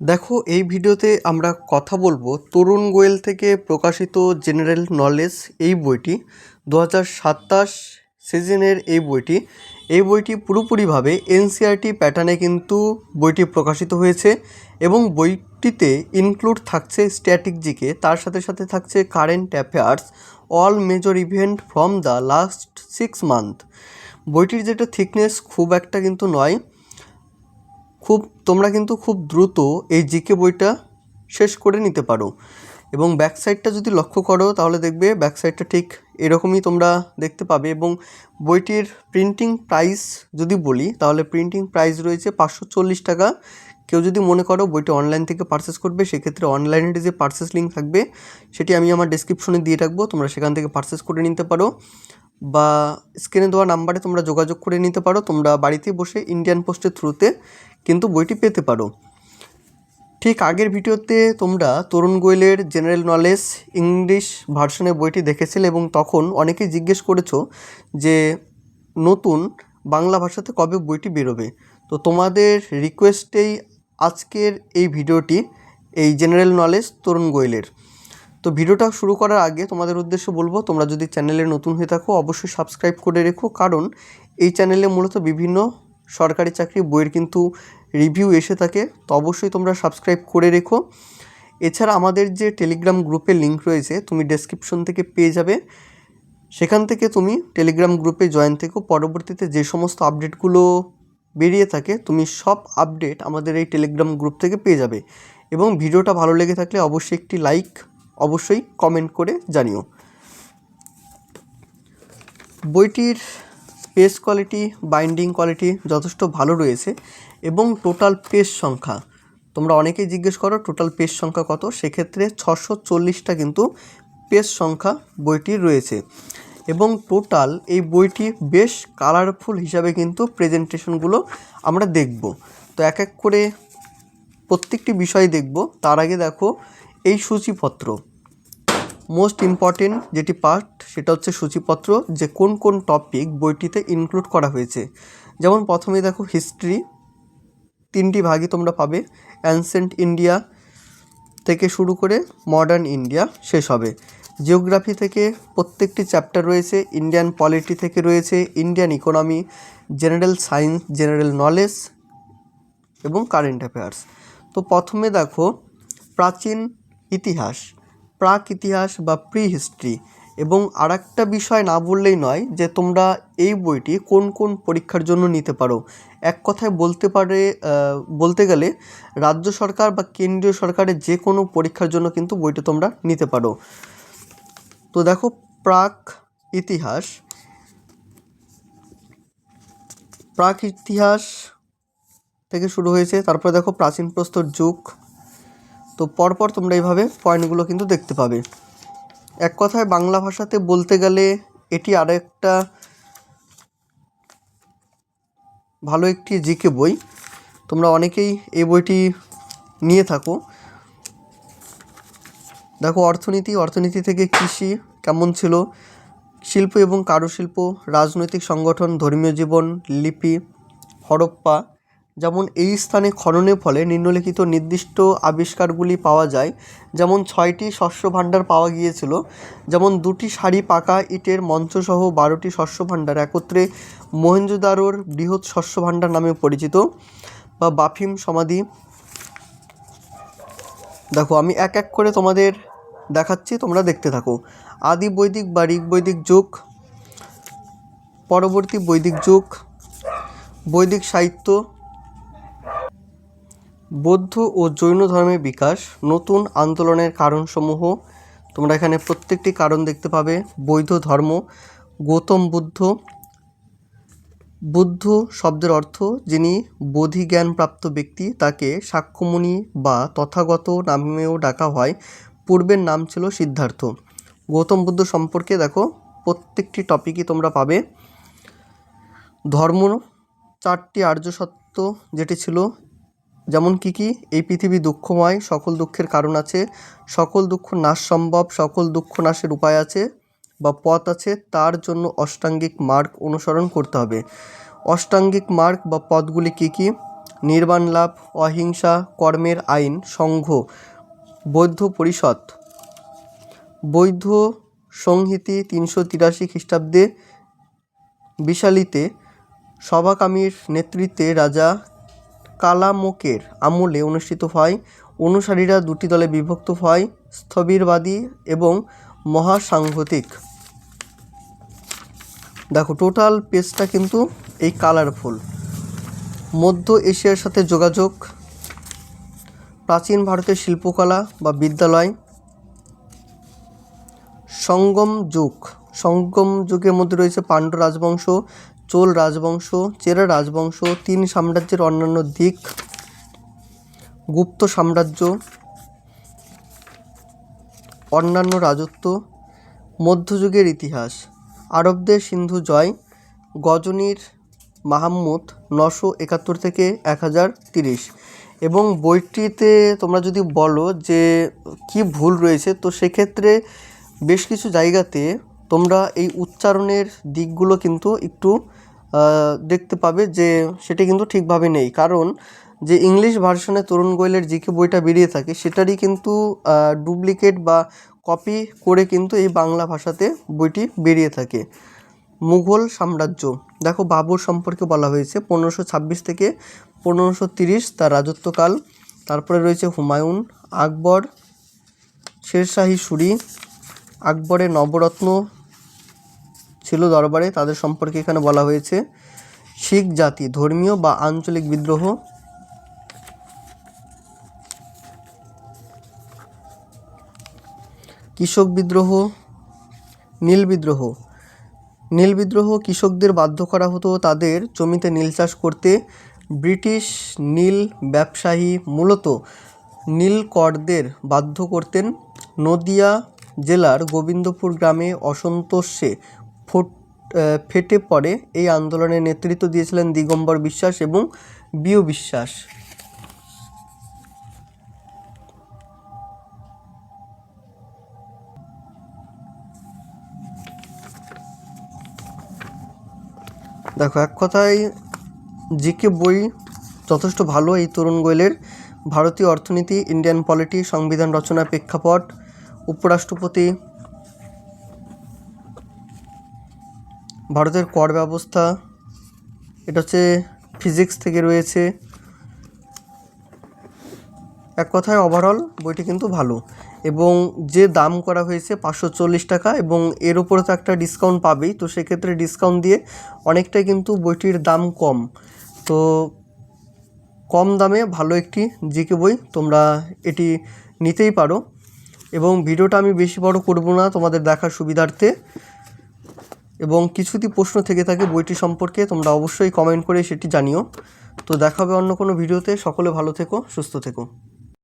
দেখো, এই ভিডিওতে আমরা কথা বলবো তরুণ গোয়েল থেকে প্রকাশিত জেনারেল নলেজ এই বইটি 2027 সিজনের এই বইটি পুরোপুরিভাবে এনসিইআরটি প্যাটার্নে কিন্তু বইটি প্রকাশিত হয়েছে এবং বইটিতে ইনক্লুড থাকছে স্ট্যাটিক জিকে, তার সাথে সাথে থাকছে current affairs, all major event from the last 6 month. বইটির যেটা থিকনেস খুব একটা কিন্তু নয়, তোমরা কিন্তু খুব দ্রুত এই জিকে বইটা শেষ করে নিতে পারো। এবং ব্যাক সাইডটা যদি লক্ষ্য করো তাহলে দেখবে ব্যাক সাইডটা ঠিক এরকমই তোমরা দেখতে পাবে। এবং বইটির প্রিন্টিং প্রাইস যদি বলি তাহলে প্রিন্টিং প্রাইস রয়েছে 540 টাকা। কেউ যদি মনে করো বইটা অনলাইন থেকে পারচেস করবে, সেক্ষেত্রে অনলাইনের যে পারচেস লিঙ্ক থাকবে সেটি আমি আমার ডেসক্রিপশনে দিয়ে রাখবো, তোমরা সেখান থেকে পারচেস করে নিতে পারো বা স্ক্রিনে দেওয়া নাম্বারে তোমরা যোগাযোগ করে নিতে পারো। তোমরা বাড়িতে বসে ইন্ডিয়ান পোস্টের থ্রুতে কিন্তু বইটি পেতে পারো। ঠিক আগের ভিডিওতে তোমরা তরুণ গোয়েলের জেনারেল নলেজ ইংলিশ ভার্সনের বইটি দেখেছিলে এবং তখন অনেকেই জিজ্ঞেস করেছো যে নতুন বাংলা ভাষাতে কবে বইটি বেরোবে। তো তোমাদের রিকোয়েস্টেই আজকের এই ভিডিওটি, এই জেনারেল নলেজ তরুণ গোয়েলের। তো ভিডিওটা শুরু করার আগে তোমাদের উদ্দেশ্য বলবো, তোমরা যদি চ্যানেলে নতুন হয়ে থাকো অবশ্যই সাবস্ক্রাইব করে রেখো, কারণ এই চ্যানেলে মূলত বিভিন্ন সরকারি চাকরি বইয়ের কিন্তু রিভিউ এসে থাকে, তো অবশ্যই তোমরা সাবস্ক্রাইব করে রেখো। এছাড়া আমাদের যে টেলিগ্রাম গ্রুপের লিঙ্ক রয়েছে তুমি ডেসক্রিপশন থেকে পেয়ে যাবে, সেখান থেকে তুমি টেলিগ্রাম গ্রুপে জয়েন থেকো। পরবর্তীতে যে সমস্ত আপডেটগুলো বেরিয়ে থাকে তুমি সব আপডেট আমাদের এই টেলিগ্রাম গ্রুপ থেকে পেয়ে যাবে। এবং ভিডিওটা ভালো লেগে থাকলে অবশ্যই একটি লাইক, অবশ্যই কমেন্ট করে জানিও। বইটির পেজ কোয়ালিটি, বাইন্ডিং কোয়ালিটি যথেষ্ট ভালো রয়েছে এবং টোটাল পেজ সংখ্যা, তোমরা অনেকেই জিজ্ঞেস করো টোটাল পেজ সংখ্যা কত, সেক্ষেত্রে 640টা কিন্তু পেজ সংখ্যা বইটির রয়েছে। এবং টোটাল এই বইটি বেশ কালারফুল হিসাবে কিন্তু প্রেজেন্টেশনগুলো আমরা দেখব। তো এক এক করে প্রত্যেকটি বিষয় দেখব। তার আগে দেখো এই সূচিপত্র, মোস্ট ইম্পর্টেন্ট যেটি পার্ট সেটা হচ্ছে সূচিপত্র, যে কোন কোন টপিক বইটিতে ইনক্লুড করা হয়েছে। যেমন প্রথমে দেখো হিস্ট্রি, 3টি ভাগই তোমরা পাবে, অ্যানসেন্ট ইন্ডিয়া থেকে শুরু করে মডার্ন ইন্ডিয়া শেষ হবে। জিওগ্রাফি থেকে প্রত্যেকটি চ্যাপ্টার রয়েছে, ইন্ডিয়ান পলিটি থেকে রয়েছে, Indian economy, general science, general knowledge এবং কারেন্ট অ্যাফেয়ার্স। তো প্রথমে দেখো প্রাচীন ইতিহাস, প্রাক ইতিহাস বা প্রি হিস্ট্রি। এবং আর একটা বিষয় না বললেই নয় যে তোমরা এই বইটি কোন কোন পরীক্ষার জন্য নিতে পারো। এক কথায় বলতে গেলে রাজ্য সরকার বা কেন্দ্রীয় সরকারের যে কোনো পরীক্ষার জন্য কিন্তু বইটি তোমরা নিতে পারো। তো দেখো প্রাক ইতিহাস থেকে শুরু হয়েছে, তারপরে দেখো প্রাচীন প্রস্তর যুগ। তো পরপর তোমরা এইভাবে পয়েন্টগুলো কিন্তু দেখতে পাবে। এক কথায় বাংলা ভাষাতে বলতে গেলে এটি আরও একটা ভালো একটি জিকে বই, তোমরা অনেকেই এই বইটি নিয়ে থাকো। দেখো অর্থনীতি থেকে কৃষি কেমন ছিল, শিল্প এবং কারুশিল্প, রাজনৈতিক সংগঠন, ধর্মীয় জীবন, লিপি, হরপ্পা। যেমন এই স্থানে খননের ফলে নিম্নলিখিত নির্দিষ্ট আবিষ্কারগুলি পাওয়া যায়, যেমন 6টি শস্য ভাণ্ডার পাওয়া গিয়েছিল, যেমন 2টি সারি পাকা ইটের মঞ্চসহ 12টি শস্য ভাণ্ডার একত্রে মহেঞ্জোদারোর বৃহৎ শস্য ভাণ্ডার নামে পরিচিত, বা বাফিম সমাধি। দেখো আমি এক এক করে তোমাদের দেখাচ্ছি, তোমরা দেখতে থাকো। আদি বৈদিক বা ঋগ বৈদিক যুগ, পরবর্তী বৈদিক যুগ, বৈদিক সাহিত্য, বৌদ্ধ ও জৈন ধর্মের বিকাশ, নতুন আন্দোলনের কারণসমূহ। তোমরা এখানে প্রত্যেকটি কারণ দেখতে পাবে। বৌদ্ধ ধর্ম, গৌতম বুদ্ধ শব্দের অর্থ যিনি বোধিজ্ঞানপ্রাপ্ত ব্যক্তি, তাকে শাক্যমুনি বা তথাগত নামেও ডাকা হয়, পূর্বের নাম ছিল সিদ্ধার্থ। গৌতম বুদ্ধ সম্পর্কে দেখো প্রত্যেকটি টপিকই তোমরা পাবে। ধর্ম, 4টি আর্য সত্য যেটি ছিল, যেমন কি এই পৃথিবী দুঃখময়, সকল দুঃখের কারণ আছে, সকল দুঃখ নাশ সম্ভব, সকল দুঃখ নাশের উপায় আছে বা পথ আছে, তার জন্য অষ্টাঙ্গিক মার্গ অনুসরণ করতে হবে। অষ্টাঙ্গিক মার্গ বা পথগুলি কী? নির্বাণ লাভ, অহিংসা, কর্মের আইন, সংঘ, বৌদ্ধ পরিষদ, বৌদ্ধ সংহিতি 383 খ্রিস্টাব্দে বিশালিতে সভাকামীর নেতৃত্বে রাজা কালামোকের আমলে অনুষ্ঠিত হয়। অনুসারীরা দুটি দলে বিভক্ত হয়, স্থবিরবাদী এবং মহাসাংঘতিক। দেখো টোটাল পেজটা কিন্তু এই কালারফুল। মধ্য এশিয়ার সাথে যোগাযোগ, প্রাচীন ভারতের শিল্পকলা বা বিদ্যালয়, সঙ্গম যুগ, সঙ্গম যুগের মধ্যে রয়েছে পাণ্ড্য রাজবংশ, চোল রাজবংশ, চেরা রাজবংশ, 3 সাম্রাজ্যের অন্যান্য দিক, গুপ্ত সাম্রাজ্য, অন্যান্য রাজত্ব, মধ্যযুগের ইতিহাস, আরবদের সিন্ধু জয়, গজনীর মাহমুদ 971 থেকে 1030। এবং বইটিতে তোমরা যদি বলো যে কি ভুল রয়েছে, তো সেক্ষেত্রে বেশ কিছু জায়গাতে তোমরা এই উচ্চারণের দিকগুলো কিন্তু একটু দেখতে পাবে যে সেটা কিন্তু ঠিকভাবে নেই। কারণ যে ইংলিশ ভার্সনে তরুণ গোয়েলের জিকে বইটা বেরিয়ে থাকে সেটারই কিন্তু ডুপ্লিকেট বা কপি করে কিন্তু এই বাংলা ভাষাতে বইটি বেরিয়ে থাকে। মুঘল সাম্রাজ্য, দেখো বাবর সম্পর্কে বলা হয়েছে 1526 থেকে 1530 তার রাজত্বকাল। তারপরে রয়েছে হুমায়ুন, আকবর, শেরশাহী সুরি, আকবরের নবরত্ন ছিল দরবারে, তাদের সম্পর্কে এখানে বলা হয়েছে। শিখ জাতি, ধর্মীয় বা আঞ্চলিক বিদ্রোহ, কৃষক বিদ্রোহ, নীল বিদ্রোহ। নীল বিদ্রোহ, কৃষকদের বাধ্য করা হতো তাদের জমিতে নীল চাষ করতে। ব্রিটিশ নীল ব্যবসায়ী মূলত নীলকরদের বাধ্য করতেন। নদিয়া জেলার গোবিন্দপুর গ্রামে অসন্তোষে ফেটে পড়ে। এই আন্দোলনের নেতৃত্ব দিয়েছিলেন দিগম্বর বিশ্বাস এবং বিও বিশ্বাস। দেখো এক কথায় জিকে বই যথেষ্ট ভালো। এই তরুণ গোয়েলের ভারতীয় অর্থনীতি, ইন্ডিয়ান পলিটি, সংবিধান রচনা, প্রেক্ষাপট, উপরাষ্ট্রপতি, ভারতের কর ব্যবস্থা, এটা হচ্ছে ফিজিক্স থেকে রয়েছে। এক কথায় ওভারঅল বইটি কিন্তু ভালো। এবং যে দাম করা হয়েছে 540 টাকা, এবং এর উপরে তো একটা ডিসকাউন্ট পাবেই, তো সেক্ষেত্রে ডিসকাউন্ট দিয়ে অনেকটাই কিন্তু বইটির দাম কম। তো কম দামে ভালো একটি জিকে বই তোমরা এটি নিতেই পারো। এবং ভিডিওটা আমি বেশি বড় করব না তোমাদের দেখার সুবিধার্থে। এবং কিছু যদি প্রশ্ন থেকে থাকে বইটি সম্পর্কে তোমরা অবশ্যই কমেন্ট করে সেটি জানিও। তো দেখা হবে অন্য কোনো ভিডিওতে। সকলে ভালো থেকো, সুস্থ থেকো।